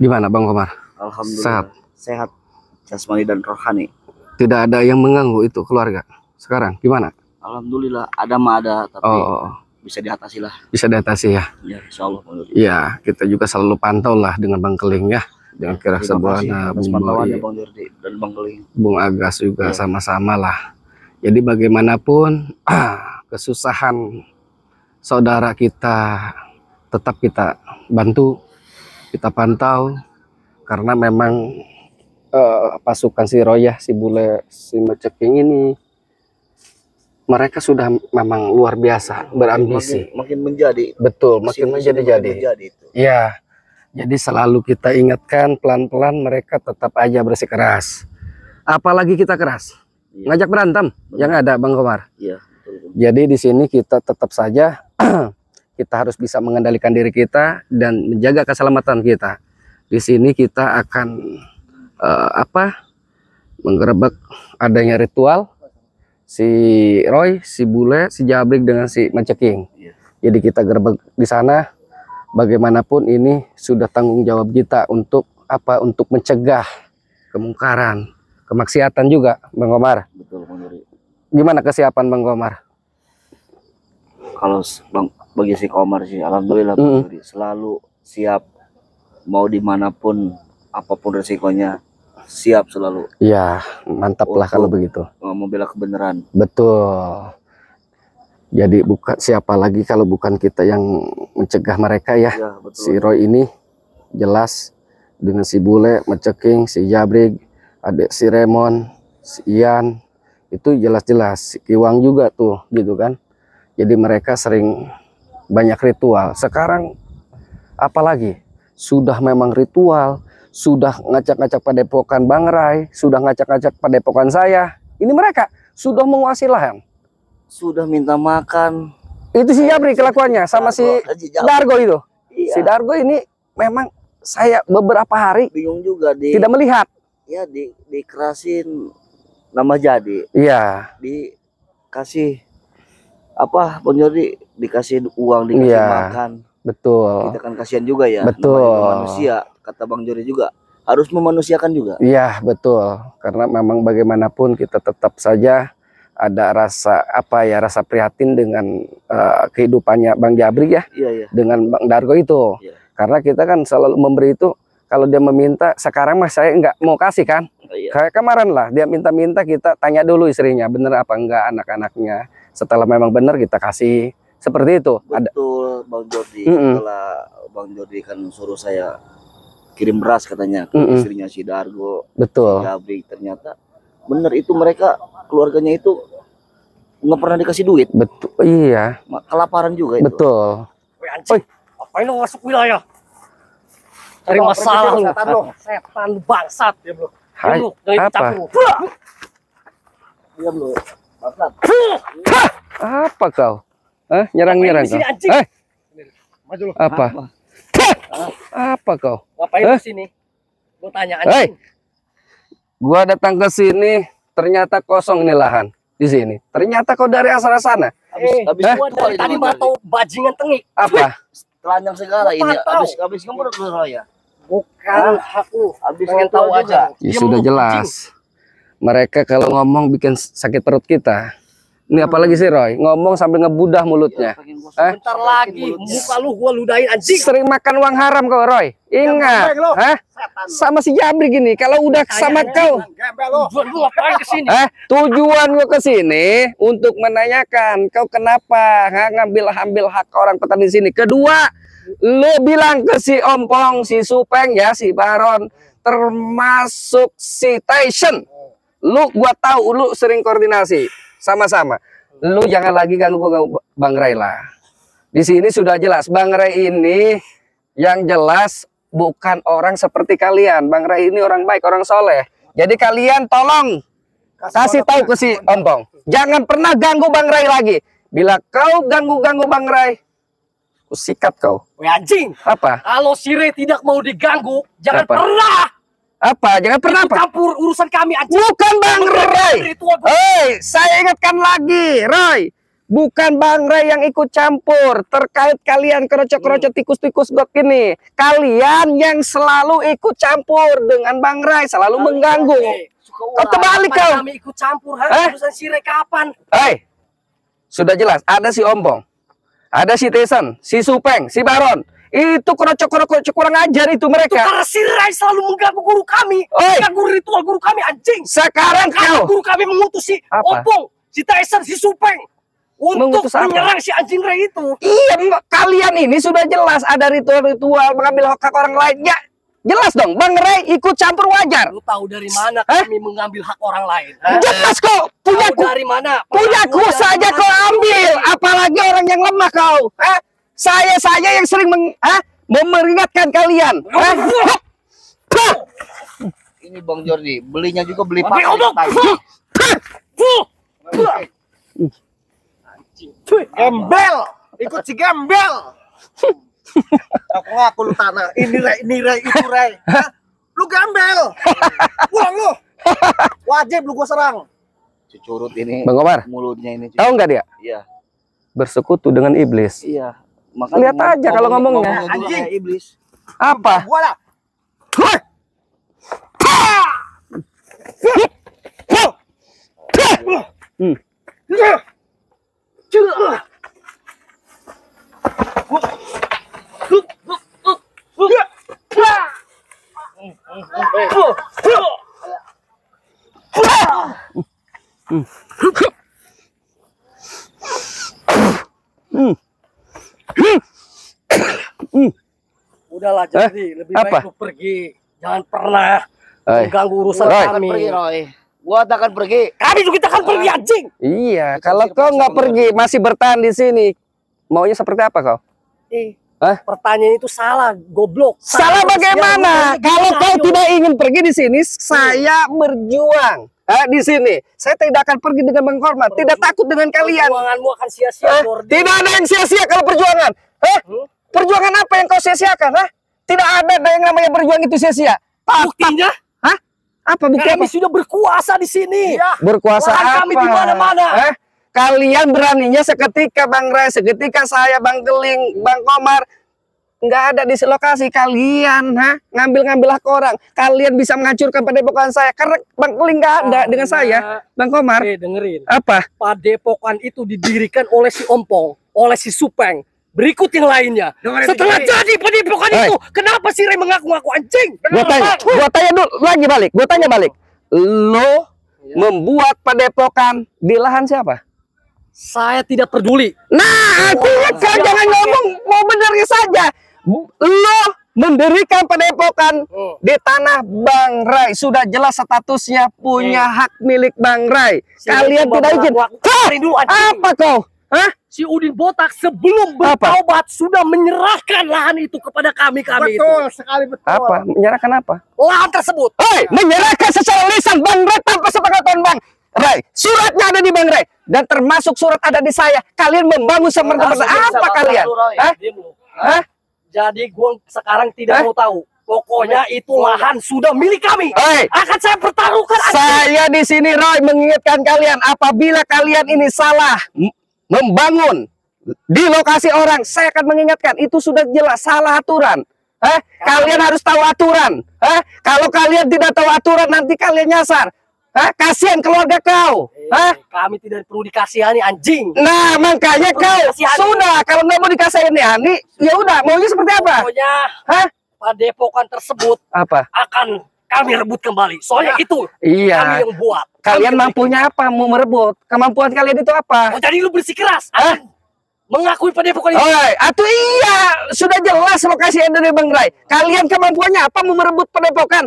Gimana Bang Komar? Alhamdulillah sehat jasmani dan rohani. Tidak ada yang mengganggu itu keluarga sekarang gimana? Alhamdulillah ada mah ada, tapi bisa diatasi lah. Bisa diatasi ya? Ya insyaallah. Iya, kita juga selalu pantau lah dengan Bang Keling ya, dengan Kira Sebuana, Bung Boy, Bang Jordi dan Bang Keling, Bung Agas juga sama-sama lah. Jadi bagaimanapun kesusahan saudara kita tetap kita bantu, kita pantau, karena memang pasukan si Royah, si Bule, si Meceking ini mereka sudah memang luar biasa berambisi, makin menjadi, betul, makin menjadi. Ya, jadi selalu kita ingatkan pelan-pelan mereka tetap aja bersikeras. Apalagi kita keras, ngajak berantem, yang ada Bang Komar. Iya, betul. Jadi di sini kita tetap saja kita harus bisa mengendalikan diri kita dan menjaga keselamatan kita. Di sini kita akan menggerebek adanya ritual si Roy, si Bule, si Jabrik dengan si Meceking. Jadi kita gerebek di sana. Bagaimanapun ini sudah tanggung jawab kita untuk Untuk mencegah kemungkaran, kemaksiatan juga, Bang Komar. Betul, Bang Jordi. Gimana kesiapan Bang Komar? Kalau bagi si Komar sih, alhamdulillah Bang Jordi selalu siap, mau dimanapun, apapun resikonya, siap selalu. Iya, mantap lah kalau begitu. Membela kebenaran. Betul. Jadi bukan siapa lagi kalau bukan kita yang mencegah mereka ya. Ya, betul. Si Roy ini jelas dengan si Bule, Meceking, si Jabrig, adik si Remon, si Ian, itu jelas-jelas. Si Kiwang juga tuh gitu kan. Jadi mereka sering banyak ritual. Sekarang apalagi sudah memang ritual, sudah ngacak-ngacak padepokan Bang Rai, sudah ngacak-ngacak padepokan saya. Ini mereka sudah menguasai lahan. Sudah minta makan. Itu si Jabri kelakuannya sama si Dargo itu. Iya. Si Dargo ini memang saya beberapa hari bingung juga tidak melihat. Ya dikerasin nama jadi. Iya. Dikasih Bang Jordi, dikasih uang, dikasih makan. Betul. Kita kan kasihan juga ya. Betul. Manusia, kata Bang Jordi juga harus memanusiakan juga. Iya, betul. Karena memang bagaimanapun kita tetap saja ada rasa rasa prihatin dengan kehidupannya Bang Jabri ya. Iya. Dengan Bang Dargo itu. Iya. Karena kita kan selalu memberi itu, kalau dia meminta, sekarang mah saya nggak mau kasih kan. Iya. Kayak kemarin lah dia minta-minta, kita tanya dulu istrinya bener apa enggak, anak-anaknya. Setelah memang benar kita kasih. Seperti itu. Betul, Bang Jordi. Setelah Bang Jordi kan suruh saya kirim beras katanya ke istrinya si Dargo. Betul. Si Jabri, ternyata bener itu, mereka keluarganya itu nggak pernah dikasih duit. Betul, iya. Kelaparan juga itu. Betul. Anjing, ngapain lo masuk wilayah? Cari masalah lu. Setan lu, bangsat. Diam lu. Apa? Diam lu. Bangsat. Apa kau? Nyerang-nyerang kau? Maju lu. Apa? Apa kau? Ngapain di sini? Gua tanya anjing. Gua datang ke sini ternyata kosong nih lahan di sini. Ternyata kau dari asal sana. Habis gua dari tadi mantau bajingan tengik. Apa? Telanjang segala ini. Habis kamu udah ya. Bukan hak lu. Habis pengen tahu aja. Ya sudah jelas. Mereka kalau ngomong bikin sakit perut kita. Ini apalagi sih Roy, ngomong sambil ngebudah mulutnya. Bentar lagi muka lu gua ludahin anjing. Sering makan uang haram kau Roy. Ingat, sama si Jabri gini, kalau udah sama kau. Tujuan lu ngapain kesini? Tujuan gua kesini untuk menanyakan kau kenapa ngambil hak orang petani di sini. Kedua, lu bilang ke si Ompong, si Supeng ya, si Baron, termasuk si Tyson. Gua tahu lu sering koordinasi. Sama-sama, lu jangan lagi ganggu Bang Rai lah. Di sini sudah jelas Bang Rai ini yang jelas bukan orang seperti kalian. Bang Rai ini orang baik, orang soleh. Jadi kalian tolong kasih tahu ke si Ompong, jangan pernah ganggu Bang Rai lagi. Bila kau ganggu Bang Rai, aku sikat kau. Weh anjing. Apa? Kalau si Ray tidak mau diganggu, jangan pernah. Apa? Jangan pernah campur urusan kami anjing. Bukan Bang Roy. Hei, saya ingatkan lagi, Roy. Bukan Bang Ray yang ikut campur terkait kalian kerocok-kerocok tikus-tikus got ini. Kalian yang selalu ikut campur dengan Bang Ray, selalu mengganggu. Kau terbalik kau. Kami ikut campur, urusan si Ray kapan? Sudah jelas, ada si Ompong, ada si Tesan, si Supeng, si Baron. Itu kerocok-kerocok kurang ajar itu mereka. Itu karena si Ray selalu mengganggu guru kami. Mengganggu ritual guru kami, anjing. Sekarang kau. Guru kami mengutus si Ompong, si Tesan, si Supeng untuk menyerang si anjing Ray itu. Iya, kalian ini sudah jelas ada ritual-ritual mengambil hak orang lain. Ya, jelas dong, Bang Ray ikut campur wajar. Lu tahu dari mana kami mengambil hak orang lain? Jelas kok, punyaku. Dari mana? Punyaku saja kau ambil, apalagi orang yang lemah kau. Saya yang sering memperingatkan kalian. Ini Bang Jordi, belinya juga beli pakai. Gembel, ikut si gembel. Aku ngaku lu tanah. Ini Ray, itu Ray. Lu gembel. Pulang lu. Wajib lu gua serang. Cucurut ini. Bang Omar, mulutnya ini. tahu nggak dia? Iya. Bersekutu dengan iblis. Iya. Makanya lihat aja kalau ngomongnya. Anjing iblis. Apa? Gua lah. Udahlah, jadi lebih baik lu pergi. Jangan pernah mengganggu urusan kami. Pergi, Roy. Gua akan pergi. Kami juga akan pergi, anjing. Iya, kalau kau nggak pergi, masih bertahan di sini, maunya seperti apa kau? Pertanyaan itu salah, goblok. Salah bagaimana? Kalau kau tidak ingin pergi di sini, saya berjuang. Di sini, saya tidak akan pergi dengan menghormat, tidak takut dengan kalian. Perjuanganmu akan sia-sia, Tidak ada yang sia-sia kalau perjuangan. Perjuangan apa yang kau sia-siakan? Tidak ada yang namanya berjuang itu sia-sia. Buktinya? Apa bukti? Kami sudah berkuasa di sini. Berkuasa apa? Kami di mana-mana. Kalian beraninya seketika Bang Ray, seketika saya, Bang Geling, Bang Komar, nggak ada di lokasi kalian, ngambil-ngambil hak orang. Kalian bisa menghancurkan padepokan saya karena Bang Geling nggak ada dengan saya, Bang Komar. Dengerin. Apa? Padepokan itu didirikan oleh si Ompong, oleh si Supeng. Berikut yang lainnya. Setelah jadi padepokan itu, kenapa si Ray mengaku-ngaku anjing? Gua tanya dulu lagi balik. Gua tanya balik. Lo membuat padepokan di lahan siapa? Saya tidak peduli. Nah, artinya kau jangan ngomong mau benernya saja. Lo mendirikan padepokan di tanah Bang Ray. Sudah jelas statusnya punya hak milik Bang Ray. Kalian tidak izin. Apa kau? Si Udin Botak sebelum bertaubat sudah menyerahkan lahan itu kepada kami Betul sekali, betul. Apa? Menyerahkan apa? Lahan tersebut. Menyerahkan secara lisan Bang Ray tanpa sepengetahuan Bang Ray. Suratnya ada di Bang Ray dan termasuk surat ada di saya. Kalian membangun semerta-merta apa kalian? Jadi gue sekarang tidak mau tahu. Pokoknya itu lahan sudah milik kami. Akan saya pertaruhkan. Saya di sini Roy mengingatkan kalian, apabila kalian ini salah membangun di lokasi orang, saya akan mengingatkan itu sudah jelas salah aturan. Kalian harus tahu aturan. Kalau kalian tidak tahu aturan nanti kalian nyasar. Kasihan keluarga kau. Kami tidak perlu dikasihani, anjing. Nah, makanya kau sudah kalau nggak mau dikasihani, ya udah maunya seperti apa? Pokoknya padepokan tersebut akan kami rebut kembali. Soalnya itu kami yang buat. Kalian mampunya apa? Mau merebut? Kemampuan kalian itu apa? Jadi lu bersikeras mengakui padepokan itu. Atau iya, sudah jelas lokasi dari Bang Ray. Kalian kemampuannya apa? Mau merebut padepokan?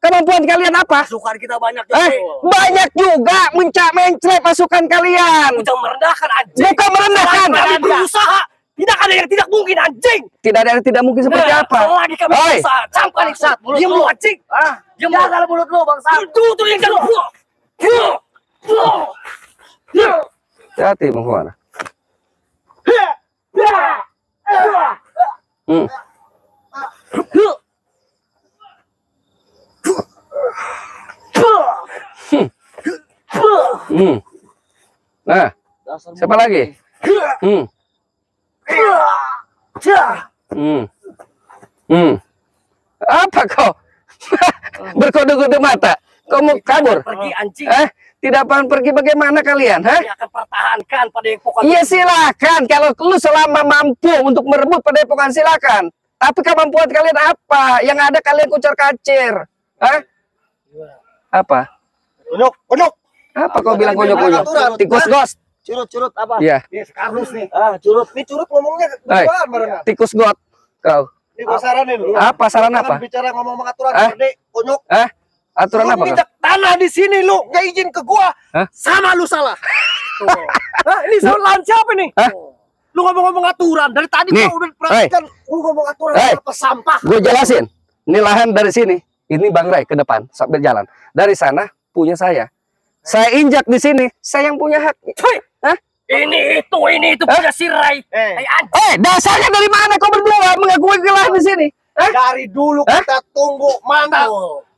Kemampuan kalian apa? Pasukan kita banyak. Banyak juga mencret pasukan kalian. Bukan merendahkan, anjing. Bukan merendahkan. Kami berusaha. Tidak ada yang tidak mungkin, anjing. Tidak ada yang tidak mungkin seperti apa? Lagi kami berusaha. Camkan iksat. Diam lu, anjing. Jaga mulut lu, bangsa. Itu yang jangan buang. Hati-hati, Bang Komar. Siapa lagi? Apa kau? Berkode-kode mata. Kau mau kabur? Pergi anjing. Tidak akan pergi bagaimana kalian? Kami akan pertahankan padepokan. Iya silakan. Kalau lu selama mampu untuk merebut padepokan silakan. Tapi kemampuan kalian apa? Yang ada kalian kucar-kacir. Apa? Konyok. Apa kau bilang konyok-konyok? Tikus ghost. Curut apa? Iya. Nih kardus nih. Curut. Nih curut ngomongnya gimana barengan? Tikus god. Kau. Ini gua saranin lu. Apa saran apa? Bicara ngomong aturan gede, konyok. Aturan apa? Minta tanah di sini lu nggak izin ke gua. Sama lu salah. Ini salah siapa nih? Lu ngomong-ngomong aturan dari tadi nih, gua udah perhatikan lu ngomong aturan apa sampah. Gue jelasin. Ini lahan dari sini. Ini Bang Ray ke depan sampai jalan. Dari sana punya saya. Saya injak di sini. Saya yang punya hak. Ini itu punya si Ray. Dasarnya dari mana kau berdua mengakui lahan di sini? Dari dulu kita tunggu mana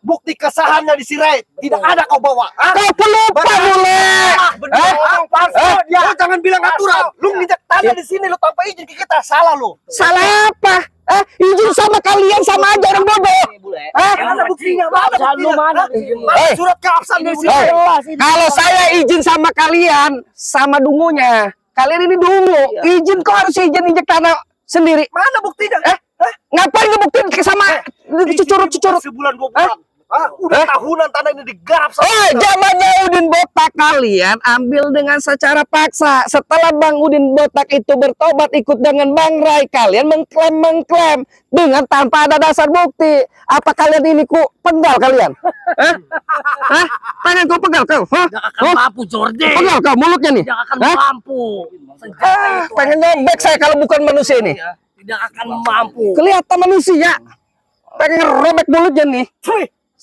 bukti kesahannya di Sirai. Tidak ada kau bawa. Kau pelupa mulai. Lu jangan bilang aturan. Lu nginjak tanah di sini lu tanpa izin ke kita. Salah lu. Salah apa? Izin sama kalian sama aja orang bodoh. Mana buktinya? Mana? Surat keabsahan di sini. Kalau saya izin sama kalian, sama dungunya. Kalian ini dungu. Izin kok harus izin injek tanah sendiri. Mana buktinya? Ngapain ngebuktiin sama cucurut-cucurut? Sebulan 2 bulan. Udah tahunan tanah ini digarap sama. Zamannya Udin Botak kalian ambil dengan secara paksa. Setelah Bang Udin Botak itu bertobat ikut dengan Bang Ray, kalian mengklaim dengan tanpa ada dasar bukti. Apa kalian ini penggal kalian? Tangan kau penggal kau? Tidak akan mampu Jordi. Penggal kau mulutnya nih. Tidak akan mampu. Pengen ngobek saya kalau bukan manusia ini. Tidak akan mampu. Kelihatan manusia. Pengen robek mulutnya nih.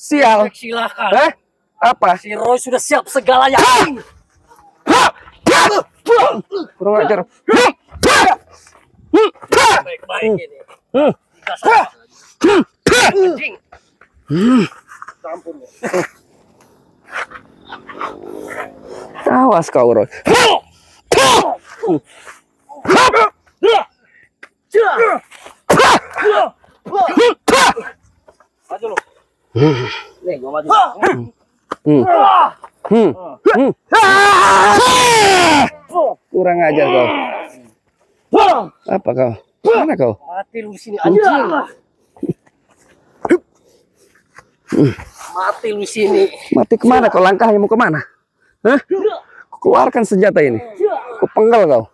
Sial. Silakan. Apa? Si Roy sudah siap segalanya. Kurang ajar. Baik-baik ini. Awas kau, Roy. Nih, gua maju. Kurang ajar kau. Apa kau? Mana kau? Mati lu sini anjing. Mati lu sini. Mati kemana kau? Langkahnya mau kemana? Keluarkan senjata ini. Ku penggal kau.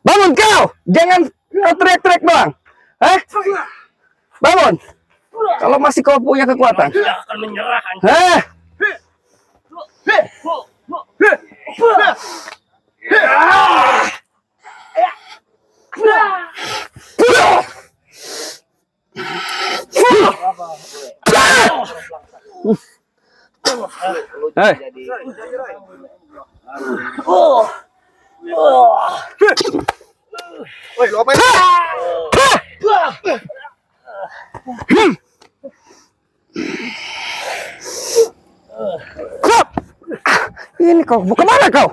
Bangun kau, jangan kau teriak-teriak doang. Bangun. Kalau masih kau punya kekuatan. Tidak akan menyerah anjing. Woi, lu apa ini? Ini kau, mau kemana kau?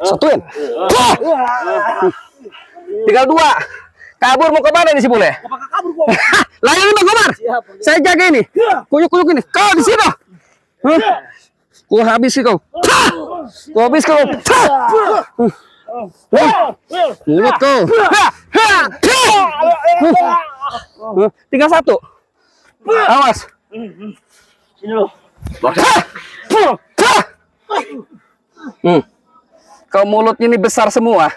Satuin. Tinggal 2. Kabur mau kemana ini si bule? Layani Bang Komar. Saya jaga ini. Kuyuk-kuyuk ini. Kau di sini. Ku habis kau. Ku habis kau. Mulut kau. Tinggal 1. Awas. Sini lu. Kau mulutnya ini besar semua.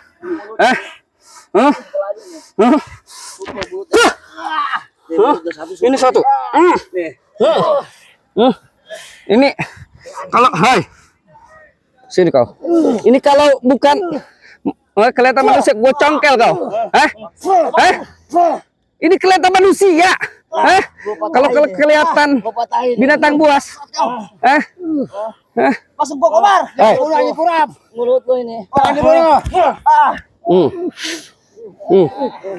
Ini 1. Ini kalau sini kau. Ini kalau bukan kelihatan manusia, gue congkel kau. Ini kelihatan manusia. Kalau kelihatan binatang buas. Masuk gua Komar. Ulangi purap. Mulut lu ini.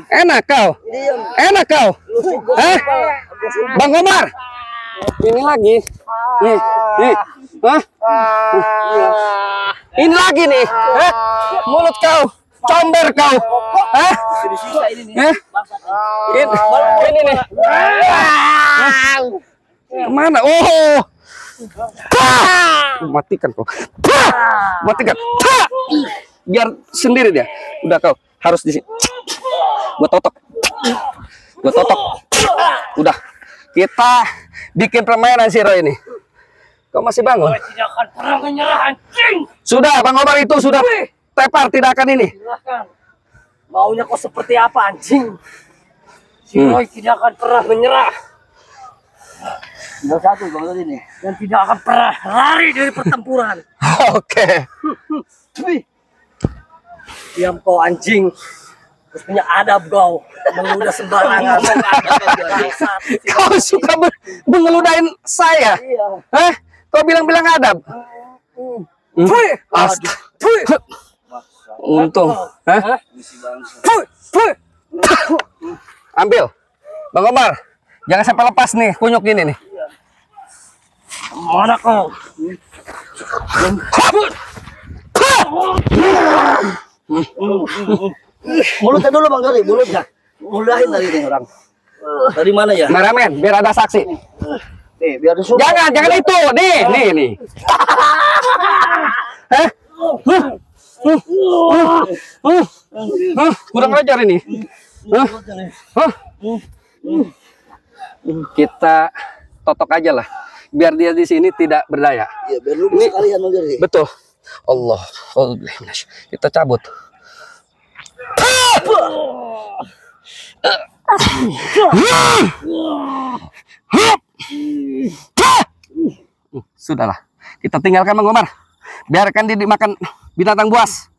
Enak kau. Enak kau. Bang Komar. Ini lagi. Nih. Hah? Ini lagi nih. Mulut kau. Comber kau. Hah? Ini nih. Kemana? Oh. Matikan kau. Matikan. Biar sendiri dia. Udah kau harus di sini. Gua totok. Udah. Kita bikin permainan si Roy ini. Kau masih bangun? Tidak akan pernah menyerah, anjing. Sudah, Bang Omar itu sudah tepar tidak akan ini. Silahkan. Maunya kau seperti apa, anjing? Si Roy tidak akan pernah menyerah. Tinggal satu Bang Dodi nih. Dan tidak akan pernah lari dari pertempuran. Oke. Diam kau, anjing. Terus punya adab kau. Mengudah sembarangan. Kau suka mengeludahin saya? Iya. Hah? Kau bilang-bilang adab? Untung. Hah? Ambil. Bang Omar. Jangan sampai lepas nih kunyuk ini nih. Mana kau? Mulutnya dulu Bang Dodi, mulutnya. Mulahin dari ini orang. Dari mana ya? Kameramen, biar ada saksi. Nih, biar disuruh. Jangan itu. Nih. Hah? Kurang ajar ini. Hah? Kita totok aja lah. Biar dia di sini tidak berdaya. Iya, biar lu bisa kalian Bang Dodi. Betul. Allah. Kita cabut. Sudahlah. Kita tinggalkan Bang Omar. Biarkan dia dimakan binatang buas.